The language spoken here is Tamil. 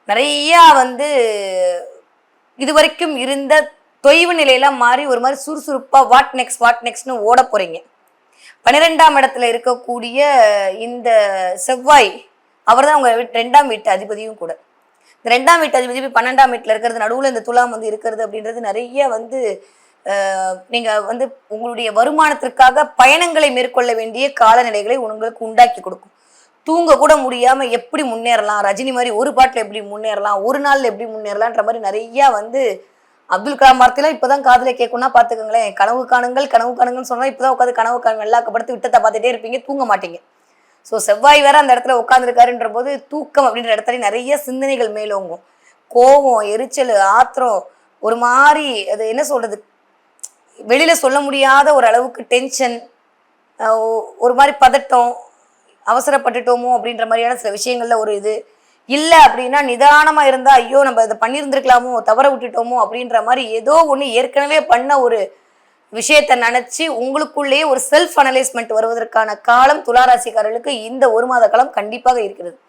நிறையா வந்து இதுவரைக்கும் இருந்த தொய்வு நிலையெல்லாம் மாறி ஒரு மாதிரி சுறுசுறுப்பா வாட் நெக்ஸ்ட்னு ஓட போறீங்க. 12ஆம் இடத்துல இருக்கக்கூடிய இந்த செவ்வாய் அவர் தான் உங்க 2ஆம் வீட்டு அதிபதியும் கூட. இந்த 2ஆம் வீட்டு அதிபதி 12ஆம் வீட்டில் இருக்கிறது, நடுவில் இந்த துலாம் வந்து இருக்கிறது அப்படின்றது நிறைய வந்து நீங்க வந்து உங்களுடைய வருமானத்திற்காக பயணங்களை மேற்கொள்ள வேண்டிய காலநிலைகளை உங்களுக்கு உண்டாக்கி கொடுக்கும். தூங்க கூட முடியாம எப்படி முன்னேறலாம், ரஜினி மாதிரி ஒரு பாட்டில் எப்படி முன்னேறலாம், ஒரு நாள்ல எப்படி முன்னேறலான்ற மாதிரி நிறைய வந்து அப்துல் கலாம் வார்த்தையெல்லாம் இப்பதான் காதுல கேட்கும்னா பாத்துக்கோங்களேன். கனவு காணுங்கள் கனவு காணுங்கள்னு சொன்னா இப்பதான் உட்காந்து கனவு காணுங்க எல்லா படுத்து விட்டத்தை பார்த்துட்டே இருப்பீங்க, தூங்க மாட்டீங்க. ஸோ செவ்வாய் வேற அந்த இடத்துல உட்காந்துருக்காருன்ற போது தூக்கம் அப்படின்ற இடத்துல நிறைய சிந்தனைகள் மேலோங்கும். கோபம், எரிச்சல், ஆத்திரம், ஒரு மாதிரி அது என்ன சொல்றது, வெளியில சொல்ல முடியாத ஒரு அளவுக்கு டென்ஷன், ஒரு மாதிரி பதட்டம், அவசரப்பட்டுட்டோமோ அப்படின்ற மாதிரியான சில விஷயங்கள்ல ஒரு இது இல்லை அப்படின்னா நிதானமா இருந்தா ஐயோ நம்ம இதை பண்ணியிருந்திருக்கலாமோ, தவற விட்டுட்டோமோ அப்படின்ற மாதிரி ஏதோ ஒன்று ஏற்கனவே பண்ண ஒரு விஷயத்தை நினைச்சு உங்களுக்குள்ளேயே ஒரு செல்ஃப் அனலைஸ்மெண்ட் வருவதற்கான காலம் துளாராசிக்காரர்களுக்கு இந்த ஒரு மாத காலம் கண்டிப்பாக இருக்கிறது.